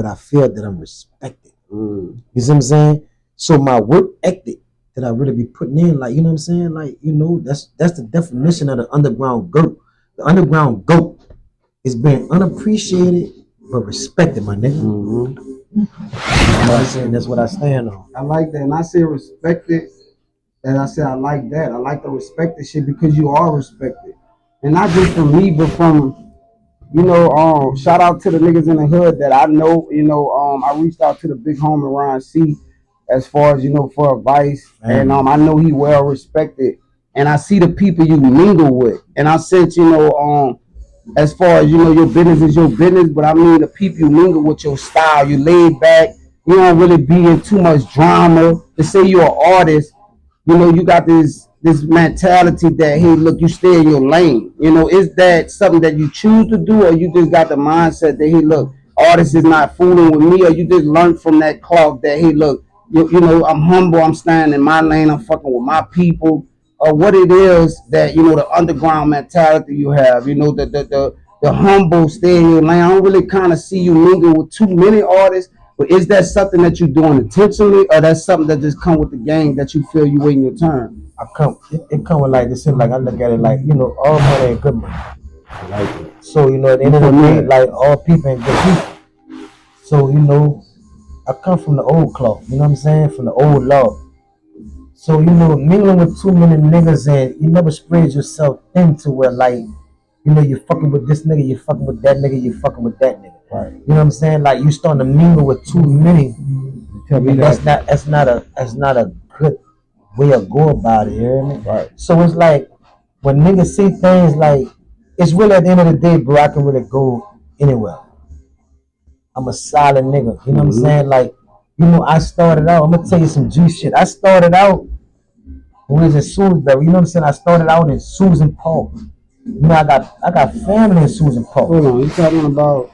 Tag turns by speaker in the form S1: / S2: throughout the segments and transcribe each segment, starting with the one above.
S1: but I feel that I'm respected. You see what I'm saying? So my work ethic that I really be putting in, like, you know what I'm saying? Like, you know, that's the definition of the underground goat. The underground goat is being unappreciated but respected, my nigga. That's what I stand on.
S2: I like that, and I say respected. And I said I like that. I like the respected shit because you are respected, and not just from me, but from shout out to the niggas in the hood that I know. I reached out to the big homie Ryan C. as far as for advice, and I know he well respected, and I see the people you mingle with, and I said as far as your business is your business, but I mean the people you mingle with, your style, you laid back, you don't really be in too much drama. To say you're an artist, you got this mentality that, hey, look, you stay in your lane. Is that something that you choose to do, or you just got the mindset that, hey, look, artist is not fooling with me, or you just learn from that cloth that, hey, look, I'm humble, I'm standing in my lane, I'm fucking with my people, or what it is that, the underground mentality you have, the humble, stay in your lane. I don't really kind of see you mingle with too many artists. But is that something that you're doing intentionally, or that's something that just come with the game that you feel you waiting your turn?
S1: It come with like this. Like I look at it like all money ain't good money. Like so, at the end of the day, like all people ain't good people. So I come from the old cloth. You know what I'm saying? From the old law. So mingling with too many niggas and you never spread yourself into where like you fucking with this nigga, you fucking with that nigga, you fucking with that nigga.
S2: Right.
S1: You know what I'm saying? Like you starting to mingle with too many.
S2: Tell me
S1: that's not a good way of go about it. You hear me?
S2: Right.
S1: So it's like when niggas see things like it's really at the end of the day, bro. I can really go anywhere. I'm a solid nigga. You know what I'm saying? Like I started out. I'm gonna tell you some G shit. I started out when we was in Salisbury. You know what I'm saying? I started out in Susan Park. I got family in Susan Park.
S2: Hold on, you talking about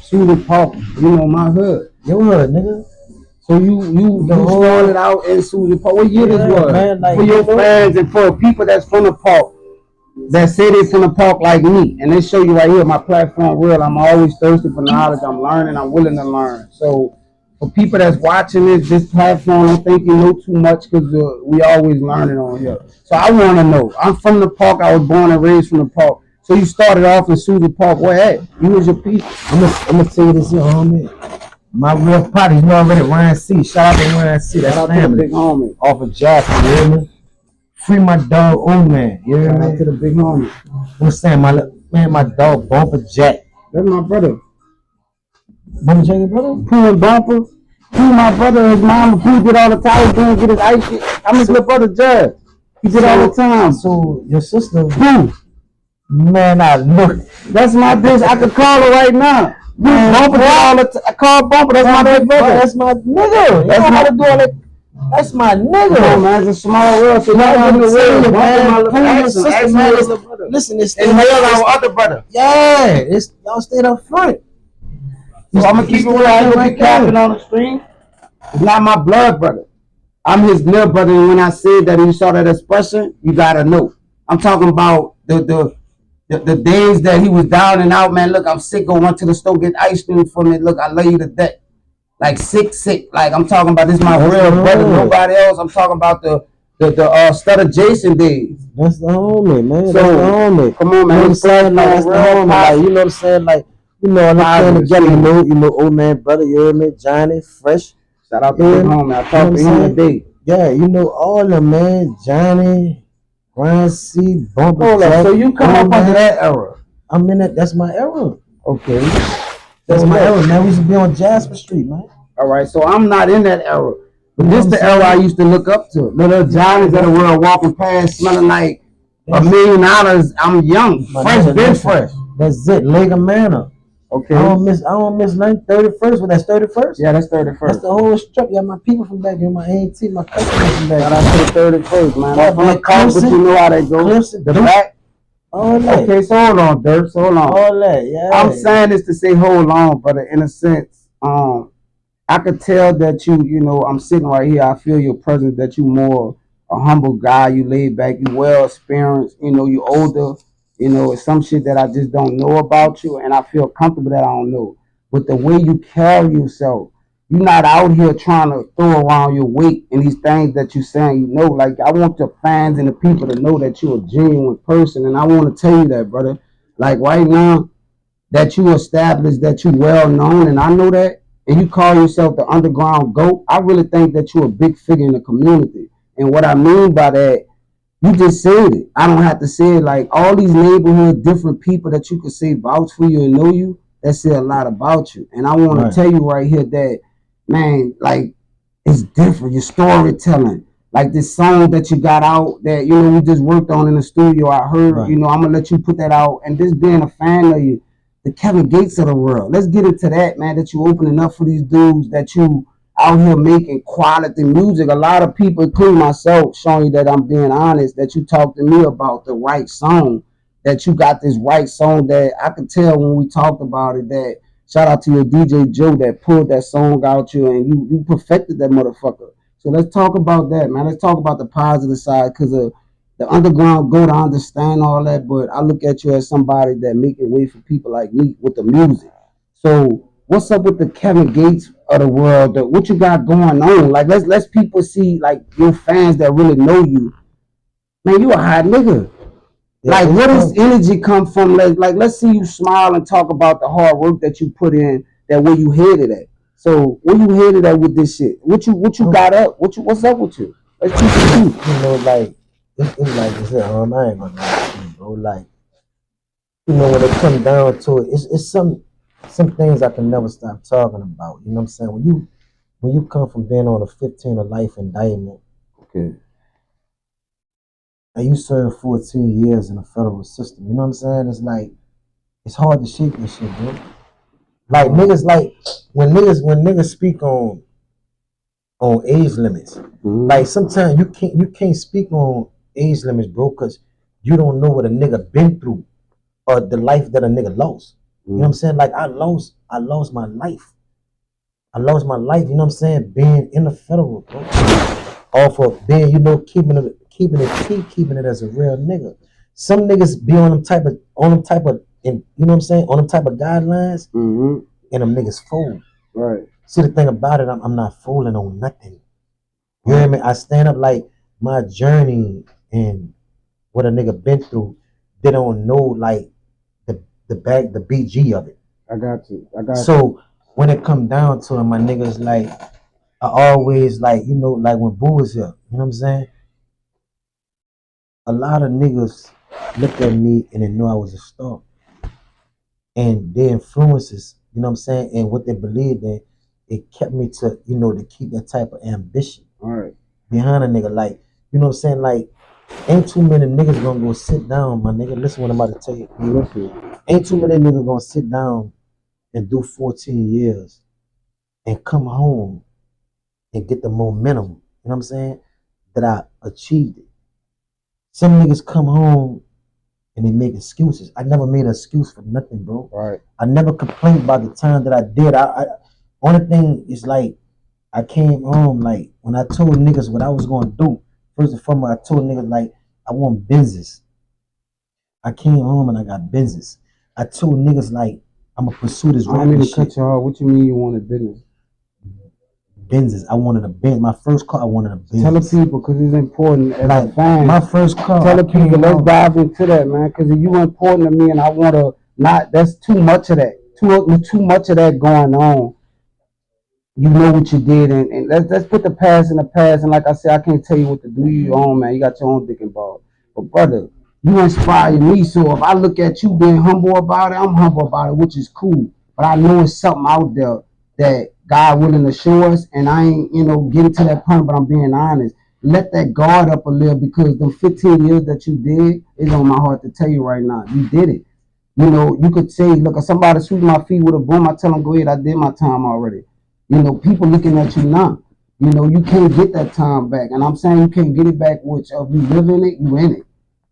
S2: Susan Park? My hood.
S1: Your hood, nigga.
S2: So you started out in Susan Park. What year this was? Man, like, for your fans and for people that's from the park, that say they from the park like me, and they show you right here, my platform real. I'm always thirsty for knowledge. I'm learning. I'm willing to learn. So for people that's watching this platform, I don't think you know too much because we always learning on here. So I want to know. I'm from the park. I was born and raised from the park. So you started off in Susan Park. Where at? You was your people.
S1: I'm gonna tell you this, homie. My real party, already, Ryan C. Shout out to Ryan C. That's family.
S2: Big homie.
S1: Off of Jasper, you hear me? Free my dog, old man. You hear me?
S2: Shout out to the big homie.
S1: I'm saying, my dog, Bumper Jack.
S2: That's my brother.
S1: Bumper Jack, your brother?
S2: Pooh and Bumper. Pooh, my brother, his mama, Pooh did all the time. He get his ice shit. I'm his little brother, Judge. He did all the time.
S1: So, your sister?
S2: Pooh.
S1: Man, I know.
S2: That's my bitch. I could call her right now. Bumper all the time. I call Bumper. That's my big brother.
S1: That's my nigga. That's how to do all that. That's my nigga.
S2: Oh, man, it's a small world. So
S1: now
S2: you
S1: know my sister, man. Listen, it's
S2: and our other brother.
S1: Yeah, y'all stayed up front.
S2: So I'm gonna keep it real. I ain't gonna be capping on the stream. It's not my blood brother. I'm his little brother. And when I said that, you saw that expression, you gotta know. I'm talking about the days that he was down and out, man. Look, I'm sick. Go run to the store, get ice cream for me. Look, I lay you to death. Like sick. Like I'm talking about this my real brother. Nobody else. I'm talking about the Stutter Jason days.
S1: That's the homie, man.
S2: So,
S1: that's the homie.
S2: Come on, man.
S1: You know what I'm saying? Like, that's the homie. Like, you know what I'm saying? Like, I'm playing together. You know, old man, brother. You hear me? Johnny, Fresh.
S2: Shout out to big homie. I talked to him today.
S1: Yeah, all of them, man. Johnny, Ryan C, Bumper.
S2: Hold up. So you come up under that era?
S1: I'm in that. That's my era.
S2: Okay.
S1: That's my era, man. We used to be on Jasper Street, man.
S2: All right, so I'm not in that era. But this the era I used to look up to. Little Johnny's of the world walking past smelling like $1 million. I'm young. Fresh, been fresh.
S1: That's it. Lega Manor.
S2: Okay.
S1: I don't miss nothing. 31st. Well, that's 31st?
S2: Yeah, that's 31st.
S1: That's the whole strip. Yeah, my people from back here, my AT, my customers from back
S2: here. Shout out to the 31st, man. I'm from the coast, but you know how they go.
S1: Clemson,
S2: the back.
S1: All that.
S2: Okay, so hold on, Dirk. So hold on.
S1: All that, yeah.
S2: I'm saying this to say hold on, brother. In a sense, I could tell that I'm sitting right here. I feel your presence, that you more a humble guy. You laid back. You well experienced. You older. It's some shit that I just don't know about you, and I feel comfortable that I don't know. but the way you carry yourself. You're not out here trying to throw around your weight and these things that you're saying. Like I want the fans and the people to know that you're a genuine person, and I want to tell you that, brother. Like right now, that you established, that you well known, and I know that, and you call yourself the underground GOAT. I really think that you're a big figure in the community. And what I mean by that, you just said it. I don't have to say it. Like all these neighborhood different people that you could say vouch for you and know you, that say a lot about you. And I want to tell you right here that, man, like it's different. Your storytelling, like this song that you got out that we just worked on in the studio. I heard, I'm gonna let you put that out. And just being a fan of you, the Kevin Gates of the world. Let's get into that, man. That you opening up for these dudes. That you out here making quality music. A lot of people, including myself, showing you that I'm being honest, that you talked to me about the right song, that you got this right song that I could tell when we talked about it, that shout out to your DJ Joe that pulled that song out you and you perfected that motherfucker. So let's talk about that, man. Let's talk about the positive side because the underground go to understand all that, but I look at you as somebody that make it way for people like me with the music. So what's up with the Kevin Gates of the world? What you got going on? Like let's people see like your fans that really know you. Man, you a hot nigga. Yeah, like where does energy come from? Like let's see you smile and talk about the hard work that you put in. That where you headed at. So where you headed at with this shit? What you got up? What's up with you? Let's keep it
S1: true. Like it's like I said, I ain't gonna lie to you, bro. Like when it comes down to it, it's some things I can never stop talking about. You know what I'm saying? When you come from being on a 15 of life indictment,
S2: okay,
S1: and you serve 14 years in the federal system, you know what I'm saying? It's like it's hard to shake this shit, bro. Like niggas, like when niggas speak on age limits, like sometimes you can't speak on age limits, bro, because you don't know what a nigga been through or the life that a nigga lost. You know what I'm saying? Like I lost my life. I lost my life, you know what I'm saying, being in the federal, bro. Off of being, keeping it as a real nigga. Some niggas be on them type of you know what I'm saying, on them type of guidelines, and them niggas fold.
S2: Right.
S1: See, the thing about it, I'm not fooling on nothing. You hear me? I stand up like my journey and what a nigga been through. They don't know like the BG of it.
S2: I got you.
S1: So when it come down to it, my niggas, like I always like like when Boo was here. You know what I'm saying? A lot of niggas looked at me and they knew I was a star, and their influences. You know what I'm saying? And what they believed in. It kept me to, to keep that type of ambition behind a nigga. Like, you know what I'm saying? Like, ain't too many niggas gonna go sit down, my nigga. Listen what I'm about to tell you. Ain't too many niggas gonna sit down and do 14 years and come home and get the momentum, you know what I'm saying, that I achieved it. Some niggas come home and they make excuses. I never made an excuse for nothing, bro.
S2: Right.
S1: I never complained about the time that I did. Only thing is like I came home like when I told niggas what I was gonna do. First and foremost, I told niggas like I want business. I came home and I got business. I told niggas like I'm gonna pursue this.
S2: I don't mean to cut you off. What you mean you wanted business?
S1: Benzes. I wanted a Benz. My first car, I wanted a Benz.
S2: Tell the people because it's important. As
S1: like
S2: a fan,
S1: my first car.
S2: Tell the people. Let's dive into that, man. Because you important to me, and I want to not. That's too much of that. Too much of that going on. You know what you did, and let's put the past in the past. And like I said, I can't tell you what to do. You own, man. You got your own dick and ball. But brother, you inspire me. So if I look at you being humble about it, I'm humble about it, which is cool. But I know it's something out there that God willing to show us, and I ain't, getting to that point, but I'm being honest. Let that guard up a little because the 15 years that you did is on my heart to tell you right now. You did it. You could say, look, if somebody sweep my feet with a broom, I tell them, go ahead, I did my time already. People looking at you now. You can't get that time back. And I'm saying you can't get it back, which if you live in it, you in it.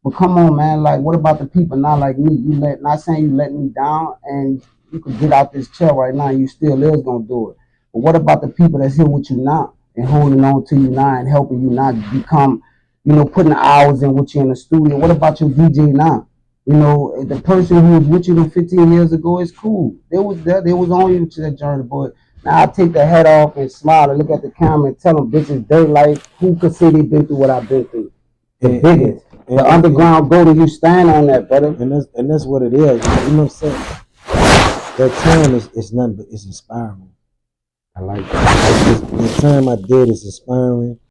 S2: But come on, man, like what about the people not like me? Not saying you let me down and you could get out this chair right now and you still is gonna do it. But what about the people that's here with you now and holding on to you now and helping you not become, putting the hours in with you in the studio? What about your DJ now? You know, the person who was with you them 15 years ago is cool. They was there. They was on you to that journey, boy. Now I take the hat off and smile and look at the camera and tell them bitches they like who could say they been through what I've been through. The biggest. The underground go to you stand on that, brother.
S1: And that's what it is. You know what I'm saying? That time is nothing but it's inspiring. I like that. That time I did is inspiring.